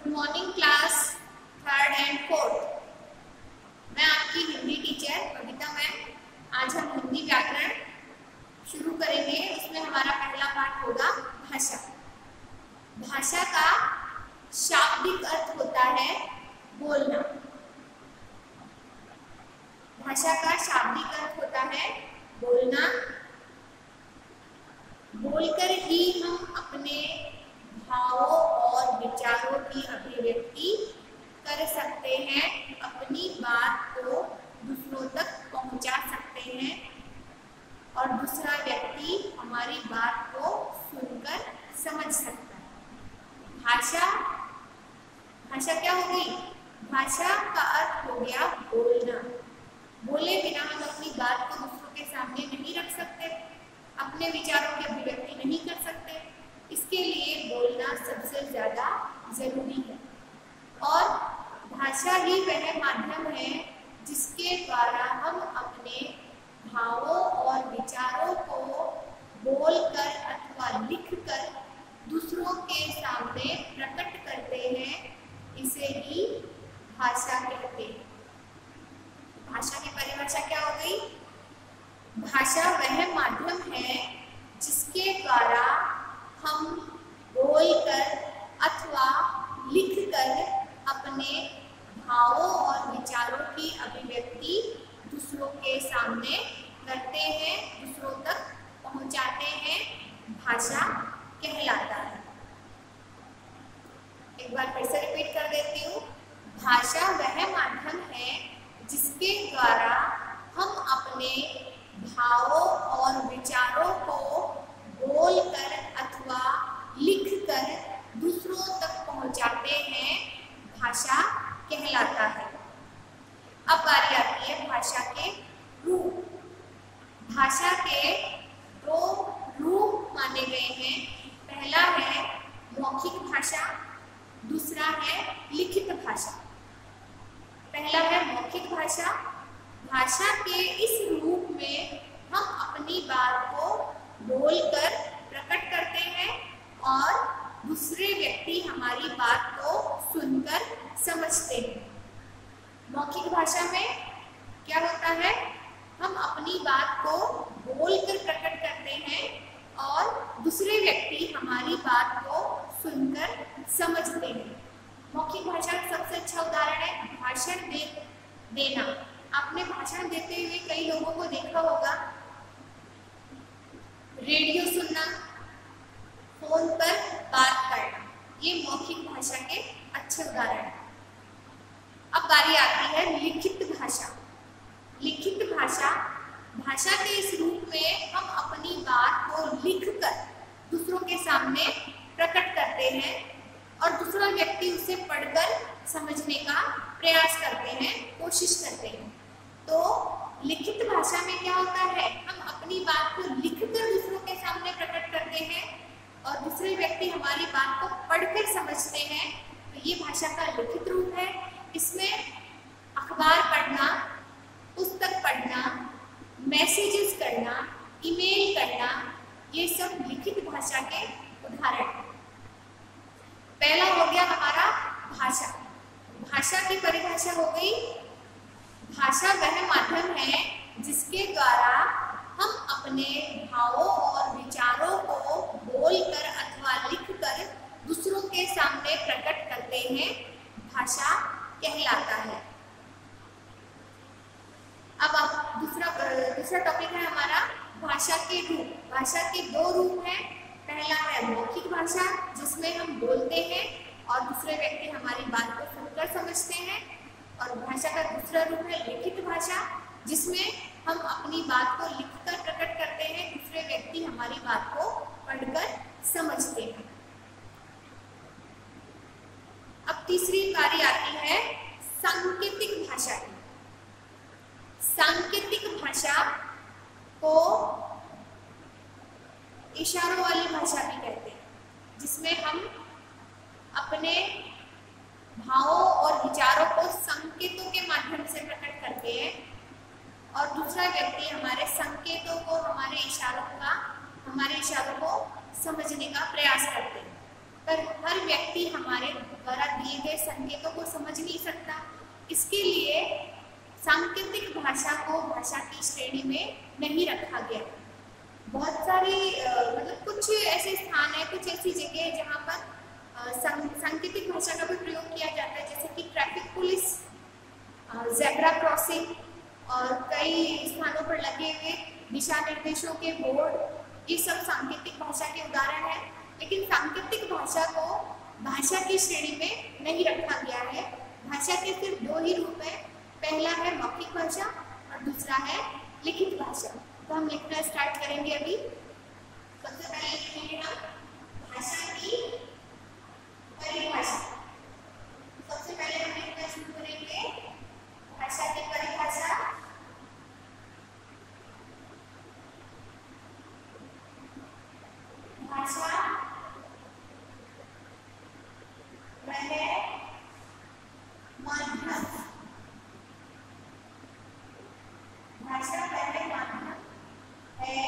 Good morning class third and fourth. मैं आपकी Hindi teacher कविता ma'am. आज हम हिंदी व्याकरण शुरू करेंगे। उसमें हमारा पहला पाठ होगा भाषा। भाषा का शाब्दिक अर्थ होता है बोलना। भाषा का शाब्दिक अर्थ होता है बोलना। बोलकर ही हम अपने भावों और विचारों की अभिव्यक्ति कर सकते हैं, अपनी बात को दूसरों तक पहुंचा सकते हैं और दूसरा व्यक्ति हमारी बात को सुनकर समझ सकता है। भाषा क्या हो गई? भाषा का अर्थ हो गया बोलना। बोले बिना हम अपनी बात को दूसरों के सामने नहीं रख सकते, अपने विचारों की अभिव्यक्ति नहीं कर सकते। इसके लिए बोलना सबसे ज्यादा जरूरी है। और भाषा ही वह माध्यम है जिसके द्वारा हम अपने भावों और विचारों को बोलकर अथवा लिखकर दूसरों के सामने प्रकट करते हैं। इसे ही भाषा कहते हैं। भाषा की परिभाषा क्या हो गई? भाषा वह माध्यम है जिसके द्वारा हम बोलकर अथवा लिखकर अपने भावों और विचारों की अभिव्यक्ति दूसरों के सामने करते हैं, दूसरों तक पहुंचाते हैं। भाषा कहलाता है। एक बार फिर से रिपीट कर देती हूँ। भाषा वह माध्यम है जिसके द्वारा हम अपने भावों और विचारों को बोलकर अथवा लिखकर दूसरों तक पहुंचाते हैं। भाषा कहलाता है। अब बारी आती है भाषा के रूप। भाषा के दो रूप माने गए हैं। पहला है मौखिक भाषा, दूसरा है लिखित भाषा। पहला है मौखिक भाषा। भाषा के इस रूप में हम अपनी बात को बोलकर प्रकट करते हैं और दूसरे व्यक्ति हमारी बात को सुनकर समझते हैं। मौखिक भाषा में क्या होता है? हम अपनी बात को बोलकर प्रकट करते हैं और दूसरे व्यक्ति हमारी बात को सुनकर समझते हैं। मौखिक भाषा का सबसे अच्छा उदाहरण है भाषण देना। आपने भाषण देते हुए कई लोगों को देखा होगा। रेडियो सुनना, फोन पर बात करना, ये मौखिक भाषा के अच्छे उदाहरण हैं। अब बारी आती है लिखित भाषा। लिखित भाषा, भाषा के इस रूप में हम अपनी बात को लिखकर दूसरों के सामने प्रकट करते हैं और दूसरा व्यक्ति उसे पढ़कर समझने का प्रयास करते हैं, कोशिश करते हैं। तो लिखित भाषा में क्या होता है? हम अपनी बात को लिखकर दूसरों के सामने प्रकट करते हैं और दूसरे व्यक्ति हमारी बात को पढ़कर समझते हैं। तो ये भाषा का लिखित रूप है। इसमें अखबार पढ़ना, पुस्तक पढ़ना, मैसेजेस करना, ईमेल करना, ये सब लिखित भाषा के उदाहरण हैं। पहला हो गया हमारा भाषा। भाषा की परिभाषा हो गई। भाषा वह माध्यम है जिसके द्वारा हम अपने भावों और विचारों को बोलकर अथवा लिखकर दूसरों के सामने प्रकट करते हैं। भाषा कहलाता है। अब दूसरा टॉपिक है हमारा भाषा के रूप। भाषा के दो रूप हैं। पहला है मौखिक भाषा, जिसमें हम बोलते हैं और दूसरे व्यक्ति हमारी बात को सुनकर समझते हैं। और भाषा का दूसरा रूप है लिखित भाषा, जिसमें हम अपनी बात को लिखकर प्रकट करते हैं, दूसरे व्यक्ति हमारी बात को पढ़कर समझते हैं। अब तीसरी बारी आती है सांकेतिक भाषा की। सांकेतिक भाषा को इशारों वाली भाषा भी कहते हैं, जिसमें हम अपने भावों और विचारों को संकेतों के माध्यम से प्रकट करते हैं और दूसरा व्यक्ति हमारे संकेतों को, हमारे इशारों को समझने का प्रयास करते हैं। पर हर व्यक्ति हमारे द्वारा दिए दिए गए संकेतों को समझ नहीं सकता। इसके लिए सांकेतिक भाषा को भाषा की श्रेणी में नहीं रखा गया। बहुत सारी मतलब कुछ ऐसे स्थान है, कुछ ऐसी जगह है जहाँ पर सांकेतिक भाषा का भी प्रयोग किया जाता है, जैसे कि ट्रैफिक पुलिस, जेब्रा क्रॉसिंग और कई स्थानों पर लगे हुए दिशा निर्देशों के बोर्ड, ये सब सांकेतिक भाषा के उदाहरण हैं। लेकिन सांकेतिक भाषा को भाषा की श्रेणी में नहीं रखा गया है। भाषा के सिर्फ दो ही रूप है, पहला है मौखिक भाषा और दूसरा है लिखित भाषा। तो हम लिखना स्टार्ट करेंगे अभी। सबसे पहले लिखेंगे हम भाषा की परिभाषा। सबसे पहले हम लिखना शुरू करेंगे भाषा की परिभाषा। भाषा वह माध्यम, भाषा वह माध्यम है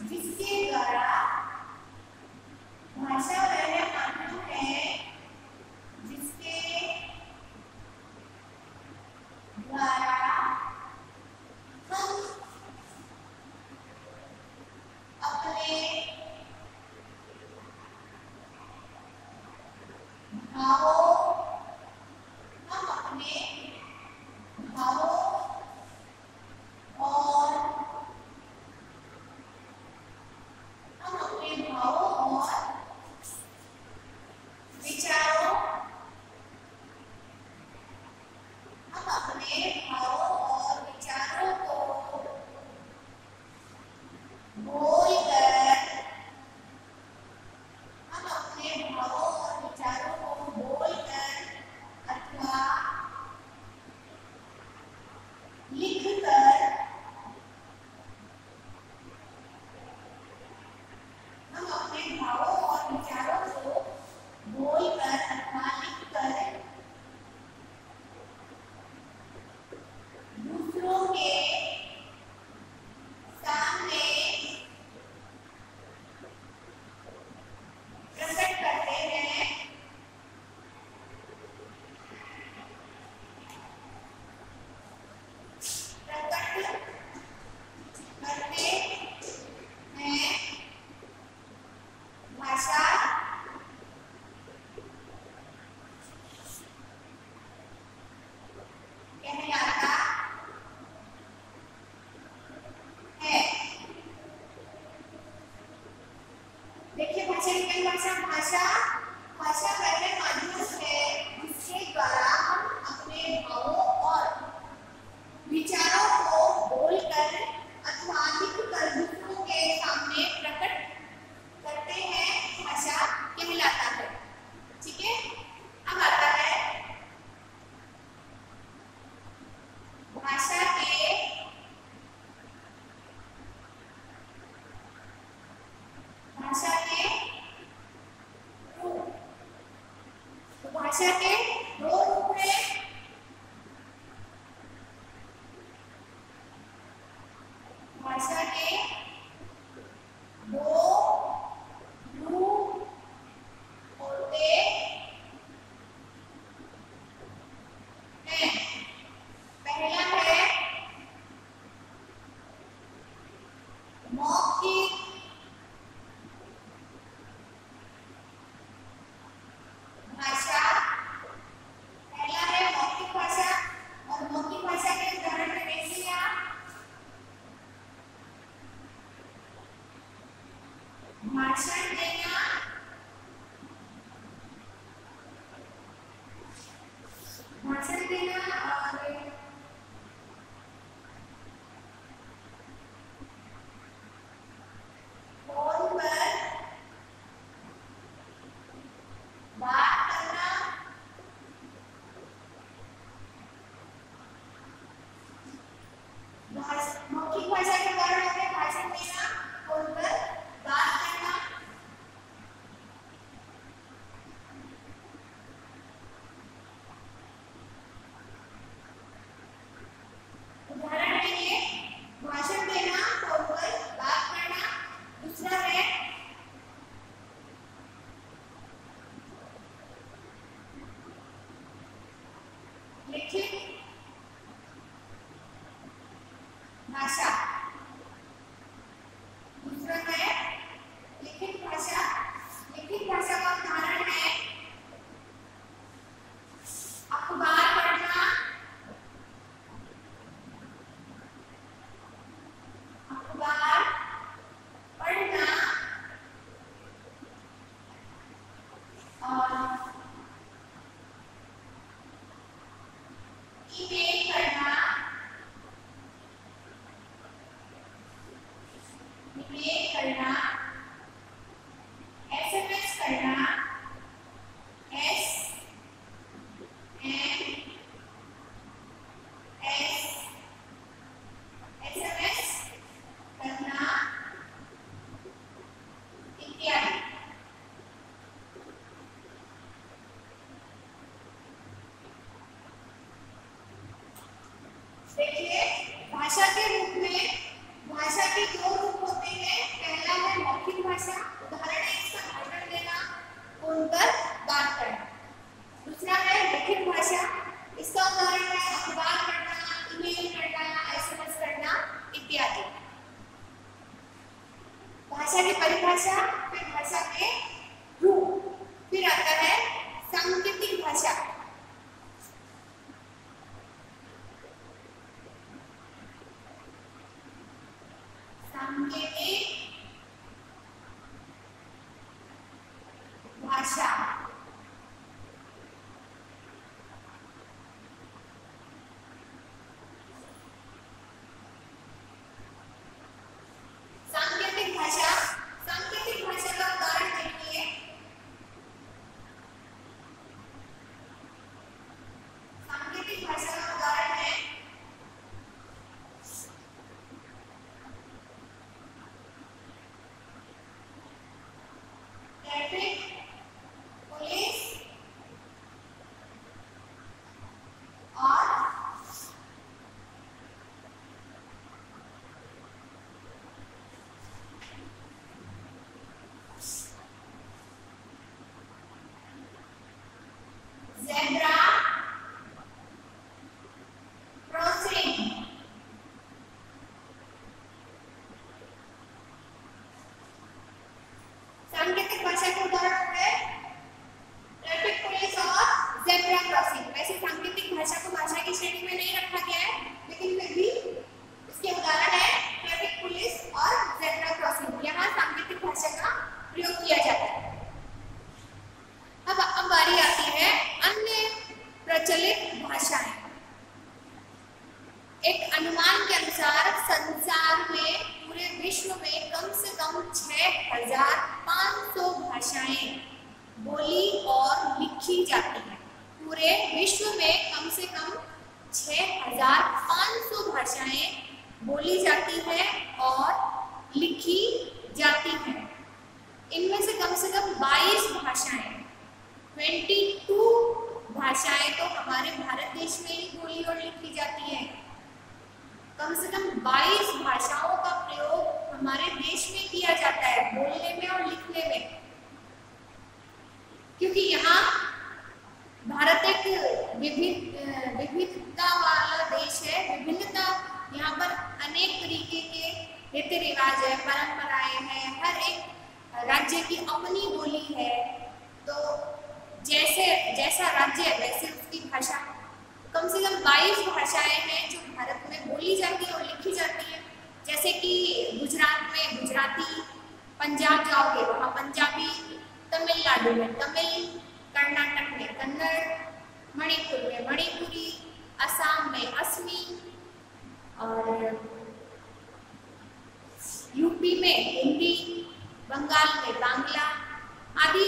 जिसके द्वारा, भाषा वह माध्यम है जिसके द्वारा हम अपने भावों, हम अपने भावों और हम अपने भावों और विचारों, हम अपने भावों और विचारों को बोलकर, हम अपने भावों और विचारों को बोलकर अथवा लिखकर, हम अपने भावों और विचारों को बोलकर अथवा लिखकर दूसरों के सामने प्रकट करते हैं। भाषा कहलाता है। देखिए भाषा की परिभाषा, भाषा वह माध्यम है जिसके द्वारा हम अपने भावों और विचारों को बोलकर अथवा लिखकर दूसरों के सामने प्रकट करते हैं, भाषा कहलाता है। ठीक है, अब आता है भाषा के रूप। तो भाषा के दो रूप हैं, भाषा के दो रूप होते हैं। पहला है मौखिक भाषा और ईमेल करना, एसएमएस करना, एसएमएस करना इत्यादि। देखिए भाषा के रूप में भाषा के दो रूप होते हैं। पहला है मौखिक भाषा, उदाहरण है इसका भाषण देना, फोन पर बात करना। दूसरा है लिखित भाषा, इसका उदाहरण है अखबार पढ़ना, ईमेल करना, एसएमएस करना इत्यादि। भाषा की परिभाषा, फिर भाषा के रूप, फिर आता है सांकेतिक भाषा। सांकेतिक भाषा सांकेतिक भाषा का उदाहरण देखिए। सांकेतिक भाषा का उदाहरण है ट्रैफिक पुलिस और ज़ेब्रा क्रॉसिंग। सांकेतिक भाषा के उदाहरण है ट्रैफिक पुलिस और ज़ेब्रा क्रॉसिंग। वैसे सांकेतिक भाषा को भाषा की श्रेणी में नहीं रखा गया है, लेकिन फिर भी इसके उदाहरण है ट्रैफिक पुलिस और ज़ेब्रा क्रॉसिंग। यहाँ सांकेतिक भाषा का प्रयोग किया जाता है। अब बारी आती है अन्य प्रचलित भाषाएं। एक अनुमान के अनुसार संसार में पूरे विश्व में कम से कम 6,500 भाषाएं बोली और लिखी जाती हैं। पूरे विश्व में कम से कम 6,500 भाषाएं बोली जाती है और लिखी जाती हैं। इनमें से कम 22 भाषाएं 22 भाषाएं तो हमारे भारत देश में ही बोली और लिखी जाती है। कम से कम 22 भाषाओं का प्रयोग हमारे देश में किया जाता है बोलने में और लिखने में, क्योंकि यहाँ भारत एक विविधता वाला देश है। विभिन्नता, यहाँ पर अनेक तरीके के रीति रिवाज है, परंपराएं हैं, हर एक राज्य की अपनी बोली है। तो जैसा राज्य है वैसे उसकी भाषा। कम से कम 22 भाषाएं हैं जो भारत में बोली जाती है और लिखी जाती है। जैसे कि गुजरात में गुजराती, पंजाब जाओगे वहाँ पंजाबी, तमिलनाडु में तमिल, कर्नाटक में कन्नड़, मणिपुर में मणिपुरी, असम में असमी और यूपी में हिंदी, बंगाल में बांग्ला आदि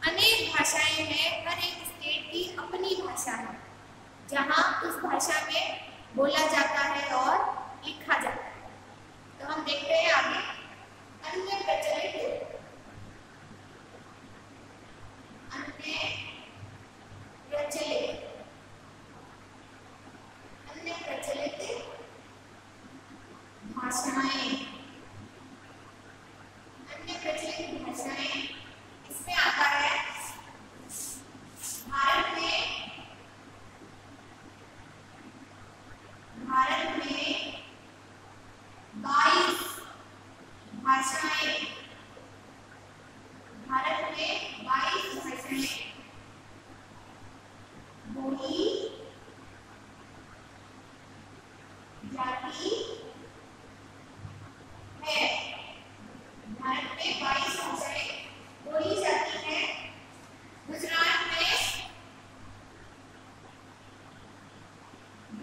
अनेक भाषाएं हैं। हर एक स्टेट की अपनी भाषा है जहाँ उस भाषा में बोला जाता है और लिखा जाता है। तो हम देखते हैं आगे अन्य प्रचलित भाषाएं। अन्य प्रचलित भाषाएं इसमें आता है भारत में 22 भाषाएं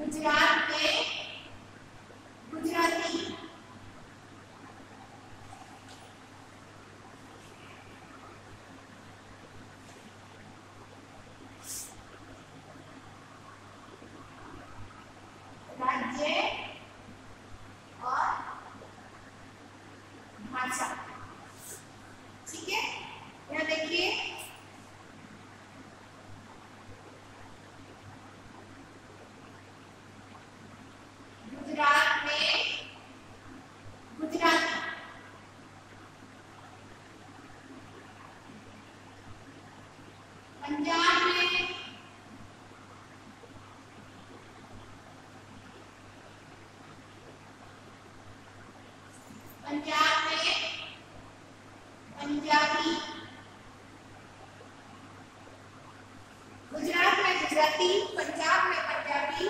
गुजरात में गुजराती, राज्य और भाषा। ठीक है, यहाँ देखिए गुजरात में गुजराती, पंजाब में पंजाबी, गुजरात में गुजराती, पंजाब में पंजाबी,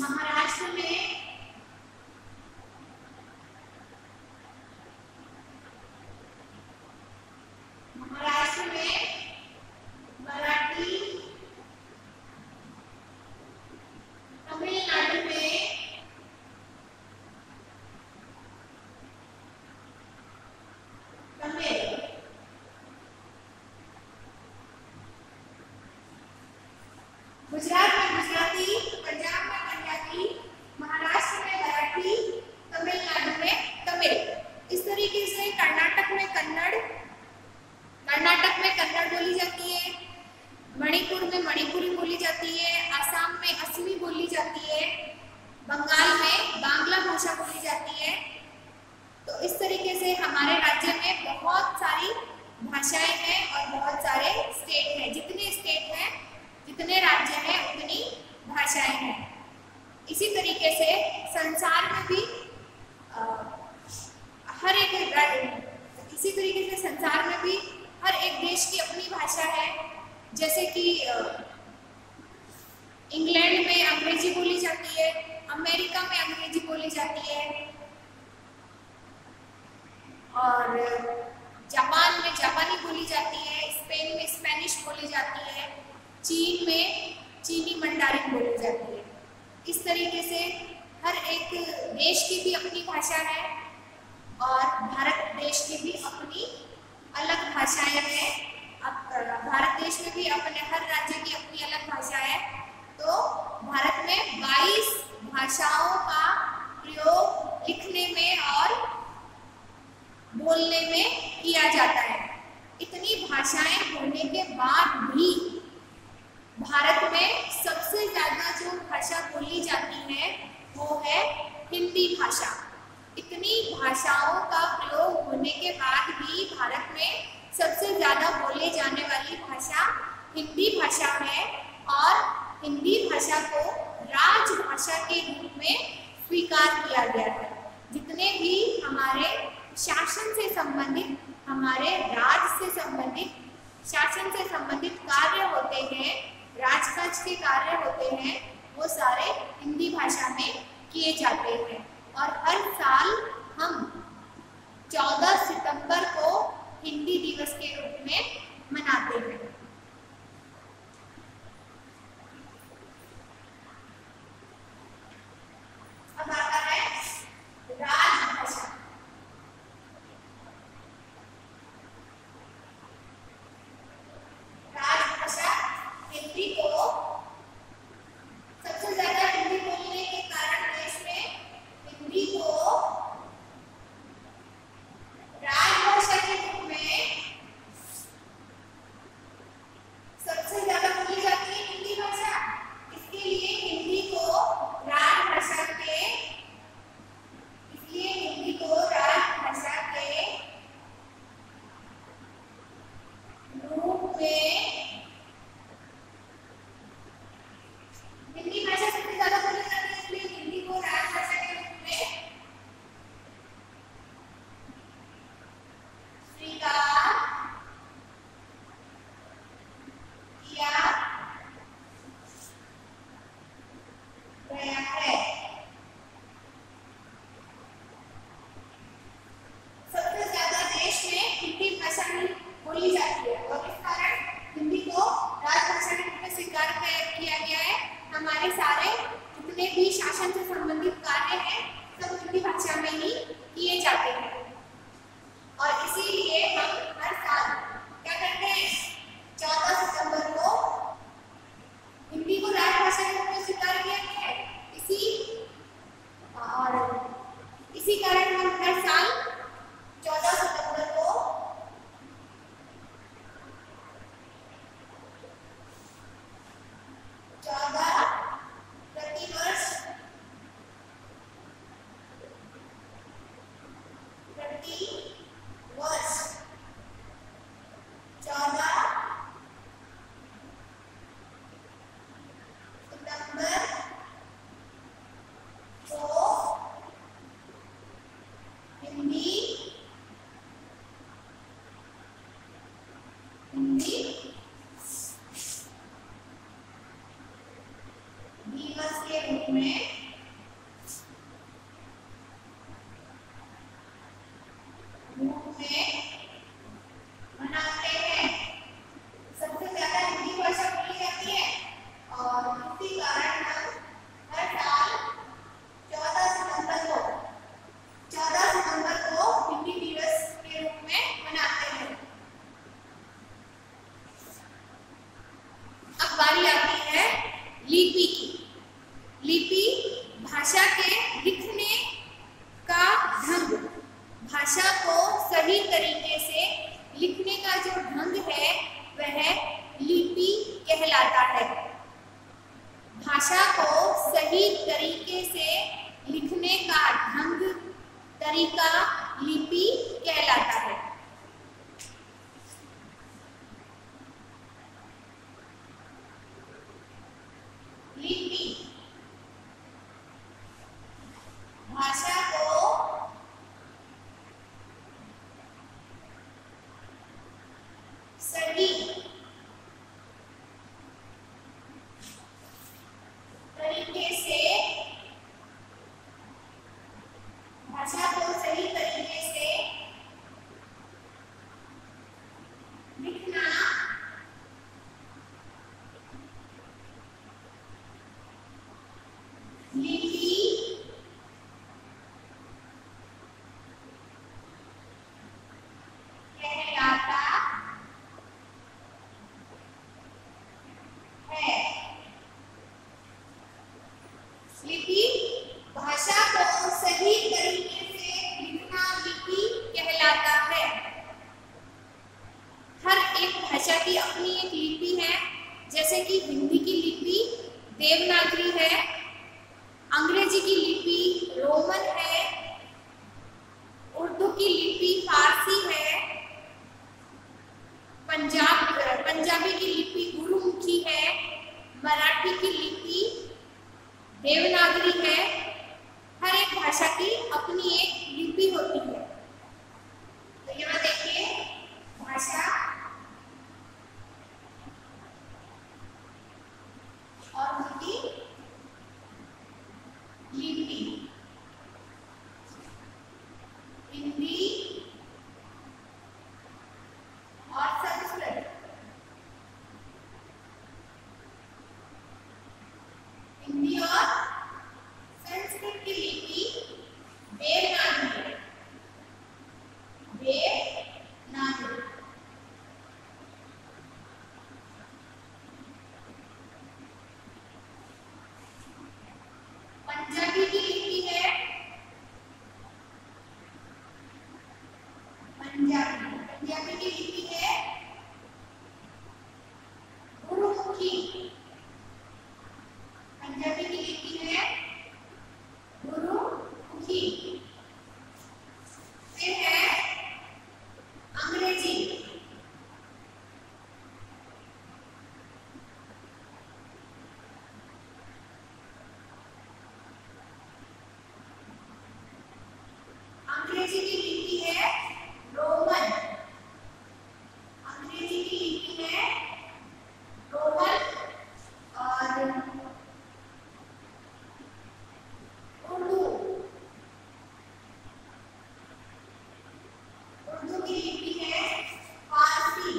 महाराष्ट्र में मराठी, तमिलनाडु में तमिल, गुजरात में गुजराती, पंजाब में पंजाबी, महाराष्ट्र में मराठी, तमिलनाडु में तमिल। इस तरीके से कर्नाटक में कन्नड़ बोली जाती है, मणिपुर में मणिपुरी बोली जाती है, असम में असमी बोली जाती है, बंगाल में बांग्ला भाषा बोली जाती है। तो इस तरीके से हमारे राज्य में बहुत सारी भाषाएं हैं और बहुत सारे स्टेट हैं। जितने स्टेट हैं, जितने राज्य हैं, उतनी भाषाएं हैं। इसी तरीके से संसार में भी इसी तरीके से संसार में भी हर एक देश की अपनी भाषा है। जैसे कि इंग्लैंड में अंग्रेजी बोली जाती है, अमेरिका में अंग्रेजी बोली जाती है, और जापान में जापानी बोली जाती है, स्पेन में स्पेनिश बोली जाती है, चीन में चीनी मंडारिन बोली जाती है। इस तरीके से हर एक देश की भी अपनी भाषा है और भारत देश की भी अपनी अलग भाषाएं हैं। अब भारत देश में भी अपने हर राज्य की अपनी अलग भाषा है। तो भारत में 22 भाषाओं का प्रयोग लिखने में और बोलने में किया जाता है। इतनी भाषाएं होने के बाद भी भारत में सबसे ज्यादा जो भाषा बोली जाती है वो है हिंदी भाषा। इतनी भाषाओं का प्रयोग होने के बाद भी भारत में सबसे ज्यादा बोले जाने वाली भाषा हिंदी भाषा है और हिंदी भाषा को राजभाषा के रूप में स्वीकार किया गया है। जितने भी हमारे शासन से संबंधित, हमारे राज से संबंधित, शासन से संबंधित कार्य होते हैं, राजकाज के कार्य होते हैं, वो सारे हिंदी भाषा में किए जाते हैं। और हर साल हम 14 सितंबर को हिंदी दिवस के रूप में मनाते हैं। अब आता है राजभाषा। राजभाषा हिंदी को सबसे ज्यादा हिंदी बोलने के कारण देश में हिंदी को राजभाषा के रूप में वर्ष 14 सितंबर को हिंदी दिवस के रूप में मनाते हैं। सबसे ज्यादा हिंदी भाषा बोली जाती है और इसी कारण हम हर साल 14 सितंबर को हिंदी दिवस के रूप में मनाते हैं। अब बारी आती है लिपि की। लिपि भाषा के लिखने का ढंग, भाषा को सही तरीके से लिखने का जो ढंग है वह लिपि कहलाता है। भाषा को सही तरीके से लिखने का ढंग, तरीका लिपि कहलाता है। लिपि भाषा को सही तरीके से लिखना लिपि कहलाता है। लिपि भाषा को सही तरीके से लिखना लिपि कहलाता है। हर एक भाषा की अपनी एक लिपि है, जैसे कि हिंदी की लिपि देवनागरी है, अंग्रेजी की लिपि रोमन है, उर्दू की लिपि फारसी है, पंजाबी की लिपि गुरुमुखी है, मराठी की लिपि देवनागरी है। हर एक भाषा की अपनी एक लिपि होती है। तो यहाँ देखिए भाषा और उनकी लिपि। हिंदी और संस्कृत। हिंदी और संस्कृत की लिपि देवनागरी। पंजाबी की लिपि है पंजाबी की लिपि है गुरुमुखी। पंजाबी की लिपि है गुरुमुखी। फिर है अंग्रेजी। अंग्रेजी की लिपि है रोमन। अंग्रेजी की लिपि है रोमन और उर्दू की लिपि है फारसी।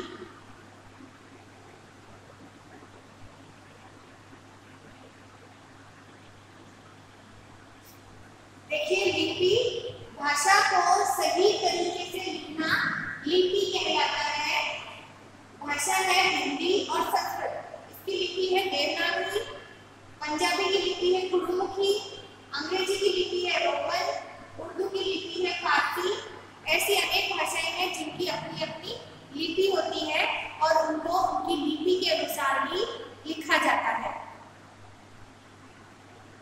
देखिए लिपि भाषा को सही तरीके से लिखना लिपि कहलाता है। भाषा है हिंदी और संस्कृत, इसकी लिपि है देवनागरी। पंजाबी की लिपि है गुरुमुखी। अंग्रेजी की लिपि है रोमन। उर्दू की लिपि है फारसी। ऐसी अनेक भाषाएं हैं जिनकी अपनी अपनी लिपि होती है और उनको उनकी लिपि के अनुसार ही लिखा जाता है।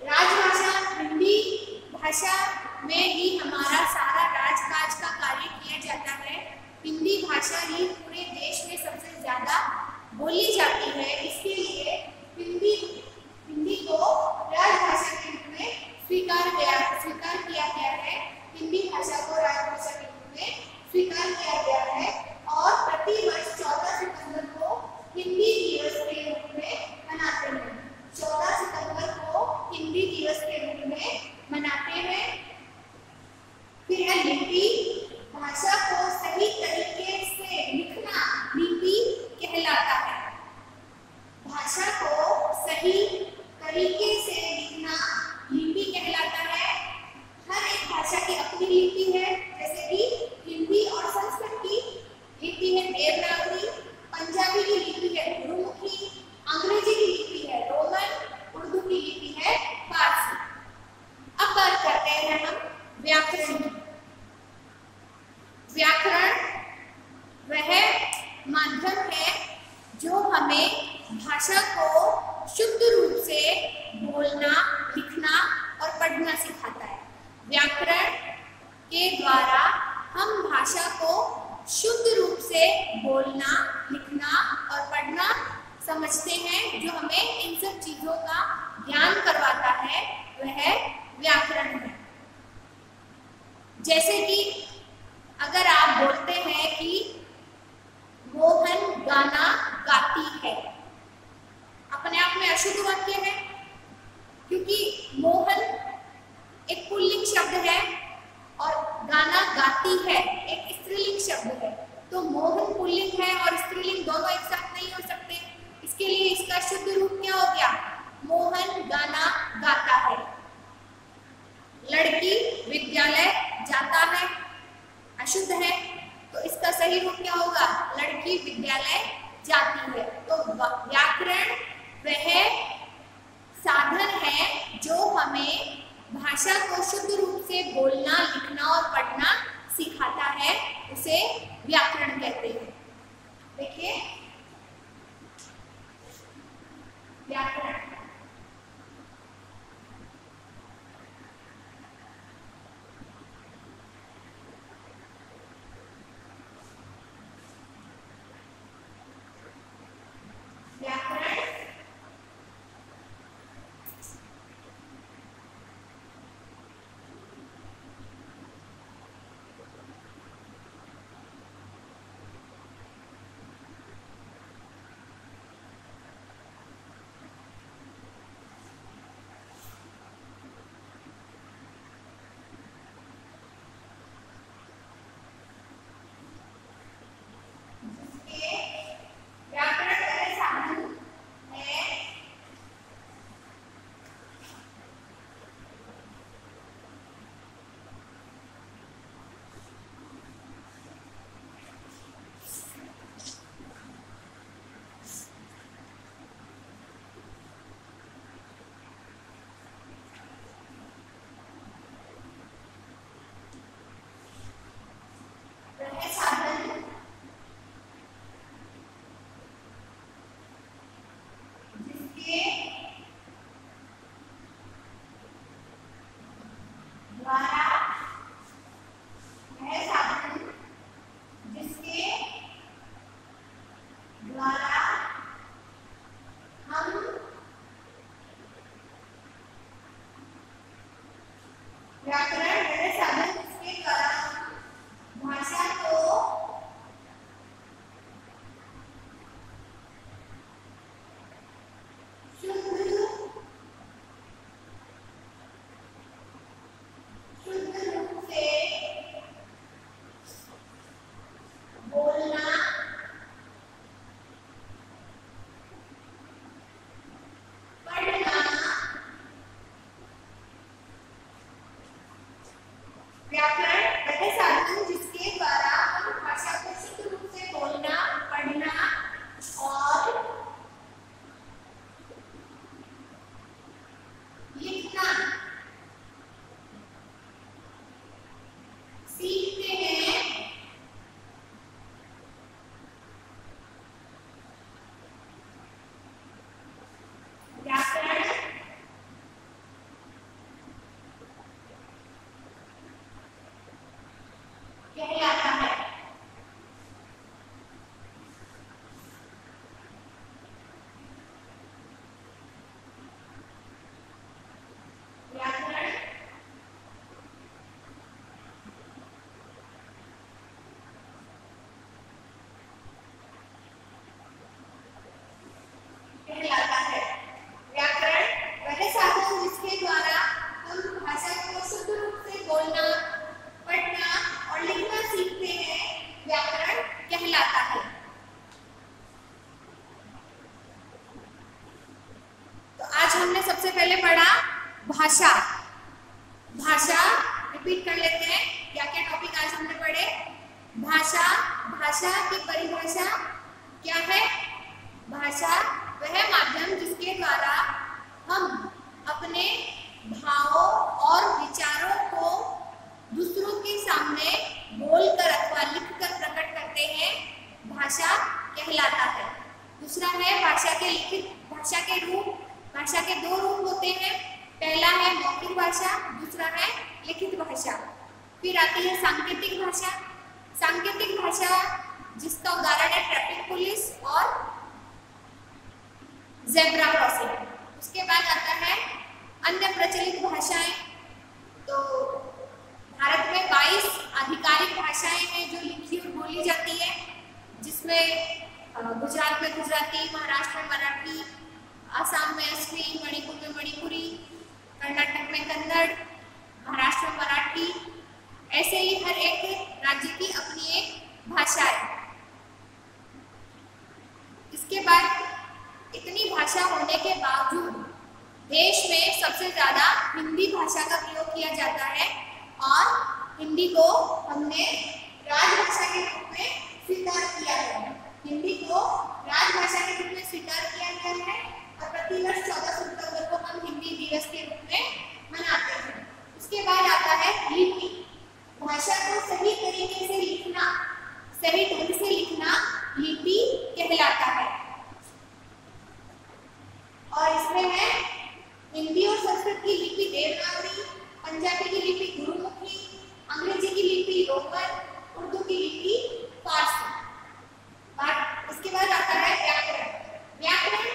राजभाषा हिंदी भाषा में ही हमारा सारा राजकाज का कार्य भाषा ही पूरे देश में सबसे ज्यादा बोली जाती है, इसके लिए हिंदी हिंदी को राजभाषा के रूप में स्वीकार किया गया है। हिंदी भाषा को राजभाषा के रूप में स्वीकार किया गया है और प्रति वर्ष 14 सितंबर को हिंदी दिवस के रूप में मनाते हैं। 14 सितंबर को हिंदी दिवस के रूप में मनाते हैं। फिर है लिपि। भाषा को सही तरीके से लिखना लिपि कहलाता है। भाषा को सही तरीके से लिखना लिपि कहलाता है। हर एक भाषा की अपनी लिपि है, जैसे कि हिंदी और संस्कृत की लिपि है देवनागरी, पंजाबी की लिपि है गुरुमुखी, अंग्रेजी की लिपि है रोमन, उर्दू की लिपि है फारसी। अब बात करते हैं हम व्याकरण की। व्याकरण वह माध्यम है जो हमें भाषा को शुद्ध रूप से बोलना, लिखना और पढ़ना सिखाता है। व्याकरण के द्वारा हम भाषा को शुद्ध रूप से बोलना, लिखना और पढ़ना समझते हैं। जो हमें इन सब चीजों का ज्ञान करवाता है वह व्याकरण है। जैसे कि अगर आप बोलते हैं कि मोहन गाना गाती है, अपने आप में अशुद्ध वाक्य है, क्योंकि मोहन एक पुल्लिंग शब्द है और गाना गाती है एक स्त्रीलिंग शब्द है। तो मोहन पुल्लिंग है और स्त्रीलिंग दोनों एक साथ नहीं हो सकते। इसके लिए इसका शुद्ध रूप क्या हो गया? मोहन गाना गाता है। लड़की विद्यालय जाता है, अशुद्ध है, तो इसका सही रूप क्या होगा? लड़की विद्यालय जाती है। तो व्याकरण वह साधन है जो हमें भाषा को शुद्ध रूप से बोलना, लिखना और पढ़ना सिखाता है, उसे व्याकरण कहते हैं। देखिए व्याकरण व्याकरण वह साधन जिसके द्वारा हम भाषा को शुद्ध रूप से बोलना, पढ़ना हमने सबसे पहले पढ़ा भाषा। भाषा रिपीट कर लेते हैं, क्या क्या टॉपिक आज हमने पढ़े। भाषा, भाषा की परिभाषा क्या है। भाषा वह माध्यम जिसके द्वारा हम अपने भावों और विचारों को दूसरों के सामने बोलकर अथवा लिखकर प्रकट करते हैं, भाषा कहलाता है। दूसरा है भाषा के लिखित, भाषा के रूप। भाषा के दो रूप होते हैं, पहला है मौखिक भाषा, दूसरा है लिखित भाषा। फिर आती है सांकेतिक भाषा। सांकेतिक भाषा जिसका उदाहरण है ट्रैफिक पुलिस और ज़ेब्रा क्रॉसिंग। उसके बाद आता है अन्य प्रचलित भाषाएं। तो भारत में 22 आधिकारिक भाषाएं हैं जो लिखी और बोली जाती है, जिसमें गुजरात में गुजराती, महाराष्ट्र में मराठी, आसाम में असमी, मणिपुर में मणिपुरी, कर्नाटक में कन्नड़, महाराष्ट्र में मराठी। ऐसे ही हर एक राज्य की अपनी एक भाषा है। इसके बाद इतनी भाषा होने के बावजूद देश में सबसे ज्यादा हिंदी भाषा का प्रयोग किया जाता है और हिंदी को हमने राजभाषा के रूप में स्वीकार किया है। हिंदी को राजभाषा के रूप में स्वीकार किया गया है और प्रतिवर्ष 14 सितंबर को हम हिंदी दिवस के रूप में मनाते हैं। उसके बाद आता है लिपि। भाषा को सही तरीके से लिखना, सही ढंग से लिखना लिपि कहलाता है। और इसमें है हिंदी और संस्कृत की लिपि देवनागरी, पंजाबी की लिपि गुरुमुखी, अंग्रेजी की लिपि रोमन, उर्दू की लिपि फारसी। इसके बाद आता है व्याकरण। व्याकरण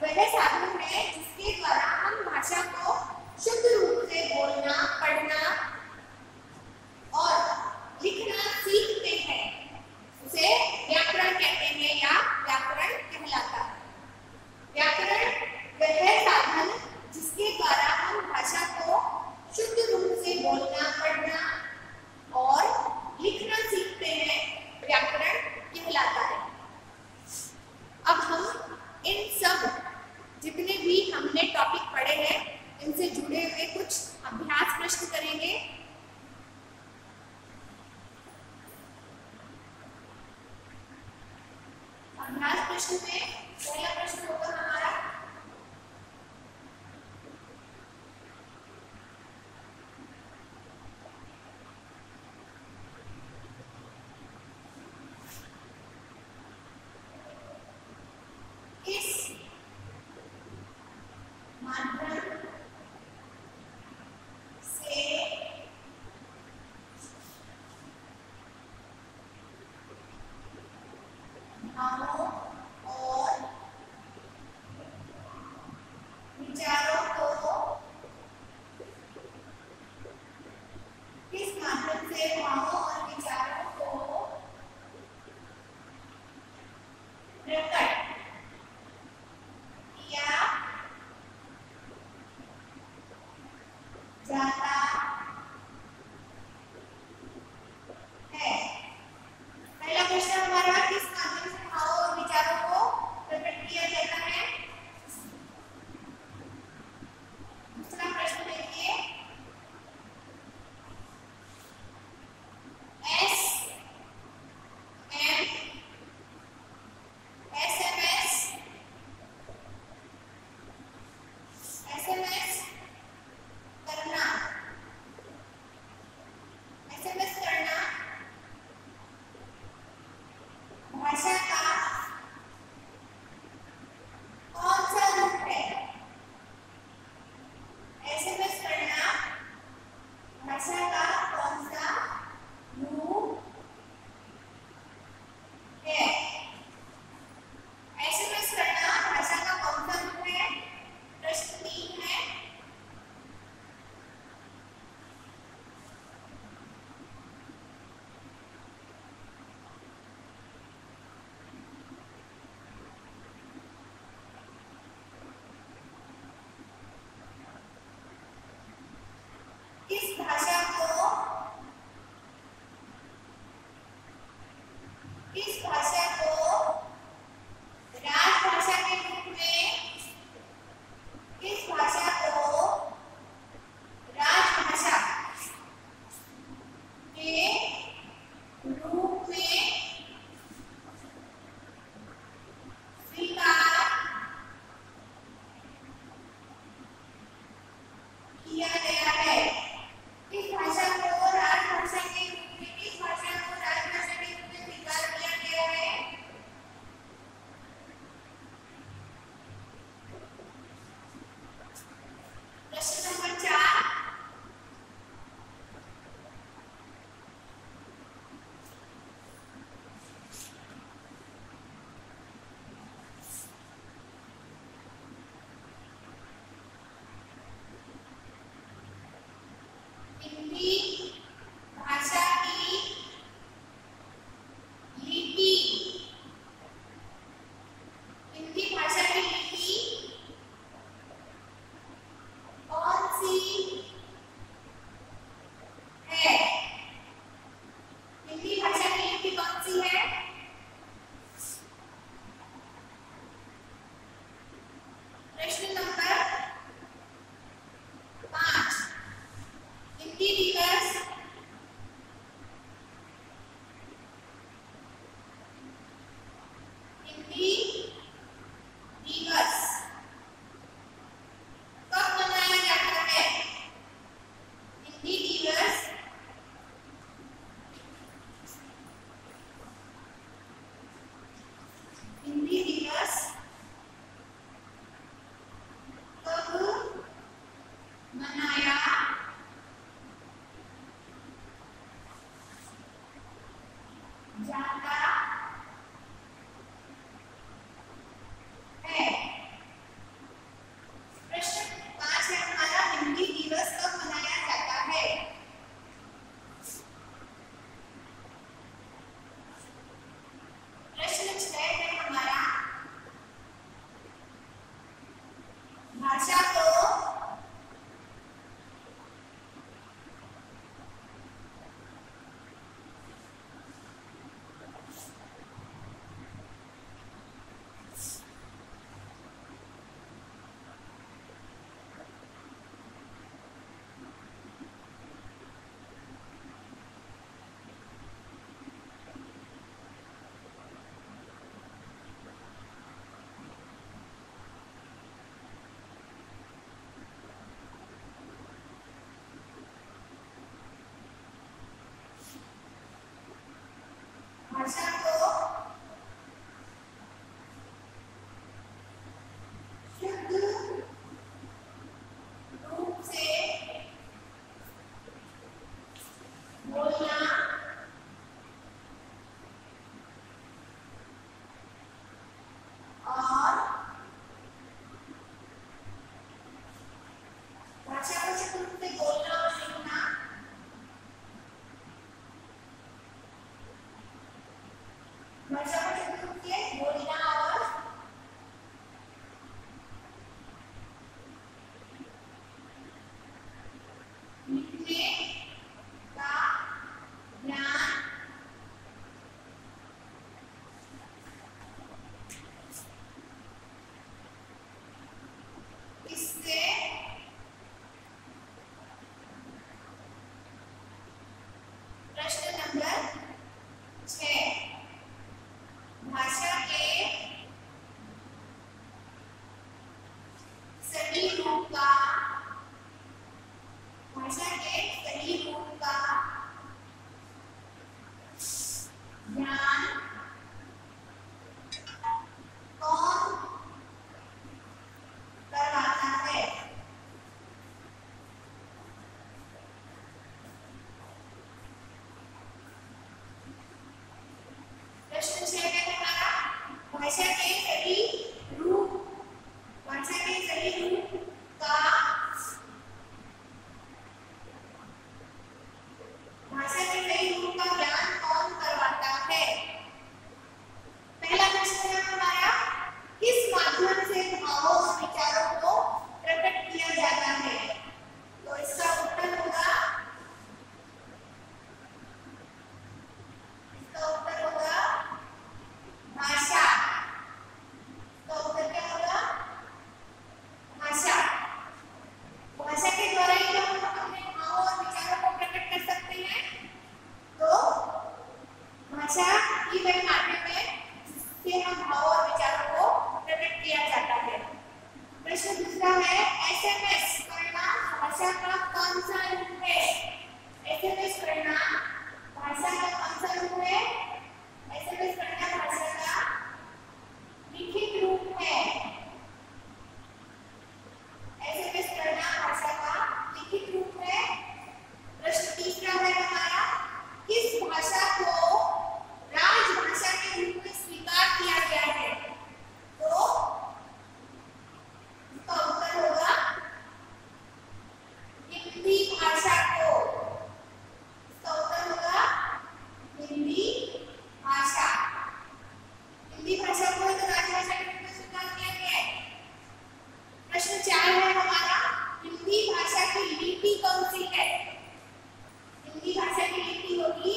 वह साधन है जिसके द्वारा हम भाषा को शुद्ध रूप से बोलना, पढ़ना और लिखना सीखते हैं, उसे व्याकरण कहते हैं या व्याकरण कहलाता है। व्याकरण वह साधन जिसके द्वारा हम भाषा को शुद्ध रूप से बोलना, पढ़ना और लिखना सीखते हैं, व्याकरण कहलाता है। अब हम इन सब जितने भी हमने टॉपिक पढ़े हैं इनसे जुड़े हुए कुछ अभ्यास प्रश्न करेंगे। अभ्यास प्रश्न में पहला प्रश्न होगा हमारा किस माध्यम से भावों और हिंदी भाषा की लिपि, हिंदी भाषा की लिपि कौन सी है? हिंदी भाषा की लिपि कौन सी है? प्रश्न नंबर 5, हिंदी दिवस हिंदी दिवस कब मनाया जाता है? हिंदी दिवस हिंदी दिवस कब मनाया जाता है? प्रश्न 5 है हमारा, हिंदी दिवस कब मनाया जाता है? प्रश्न 6 है हमारा, भाषा को भाषा को शुद्ध रूप से बोलना और भाषा को शुद्ध रूप से बोलना और लिखना भाषा को शुद्ध रूप से बोलना और लिखने का ज्ञान किससे प्रश्न नंबर 6, भाषा के सही रूप का भाषा के सही रूप का ज्ञान कौन करवाता है? प्रश्न 6 है हमारा, भाषा के सही रूप भाषा के सही रूप का भाषा के सही रूप का ज्ञान कौन करवाता है? पहला प्रश्न है हमारा, किस माध्यम से भावों और विचारों को प्रकट किया जाता है? तो इसका उत्तर होगा भाषा। लिपि कौन सी है? हिंदी भाषा की लिपि होगी,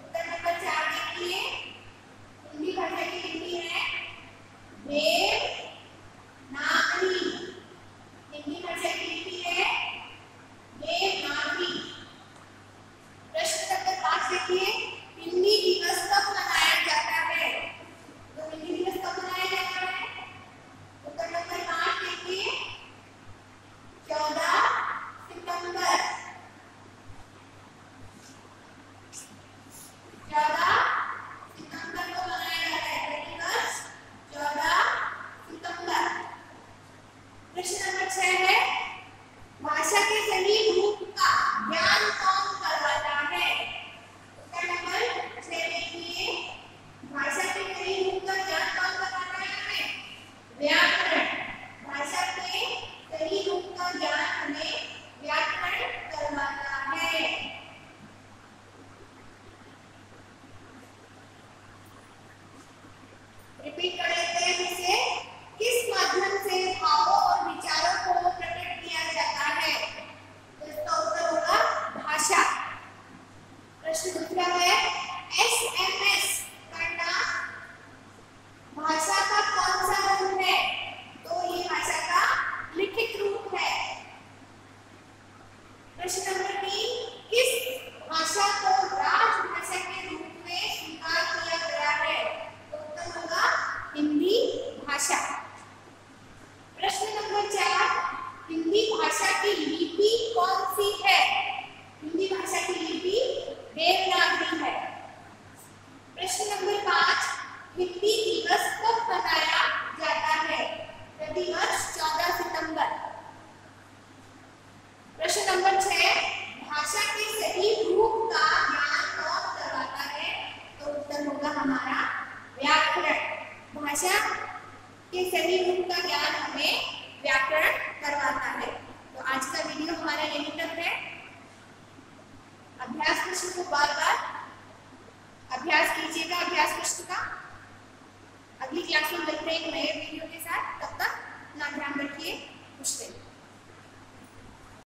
उत्तर नंबर 4 देखिए, हिंदी भाषा की लिपि है देवनागरी। हिंदी भाषा की लिपि है देवनागरी। प्रश्न नंबर 5 देखिए, हिंदी दिवस कब मनाया जाता है? तो हिंदी दिवस कब मनाया जाता है? उत्तर नंबर 5 देखिए, 14 सितंबर। 14 सितंबर को मनाया जाता है दिवस, 14 सितंबर। प्रश्न नंबर 6 है, भाषा के सही रूप का ज्ञान कौन करवाता है? उत्तर नंबर 6 देखिए, भाषा के सही रूप का ज्ञान कौन करवाता है हमें? व्याकरण। भाषा के सही रूप का ज्ञान हमें व्याकरण करवाता है। रिपीट कर लेते हैं फिर से, किस माध्यम से भावों और विचारों को प्रकट किया जाता है? तो इसका उत्तर होगा भाषा। प्रश्न दूसरा है, एसएमएस करना भाषा का कौन सा रूप है? तो ये भाषा का लिखित रूप है। प्रश्न नंबर 3, किस भाषा को राजभाषा के रूप में स्वीकार किया गया है? तो उत्तर होगा हिंदी भाषा। प्रश्न नंबर 4, हिंदी भाषा की लिपि कौन सी है? हिंदी भाषा की लिपि देवनागरी है। प्रश्न नंबर 5, हिंदी दिवस कब मनाया जाता है? प्रतिवर्ष 14 सितंबर। प्रश्न नंबर 6, भाषा के सही रूप का ज्ञान कौन करवाता है? तो उत्तर होगा हमारा व्याकरण। भाषा के सही रूप का ज्ञान हमें व्याकरण करवाता है। तो आज का वीडियो हमारा यहीं तक है। अभ्यास प्रश्न को बार-बार अभ्यास कीजिएगा, अभ्यास प्रश्न का। अगली क्लास में मिलते हैं एक नए वीडियो के साथ। तब तक अपना ध्यान रखिए। खुश रहिए।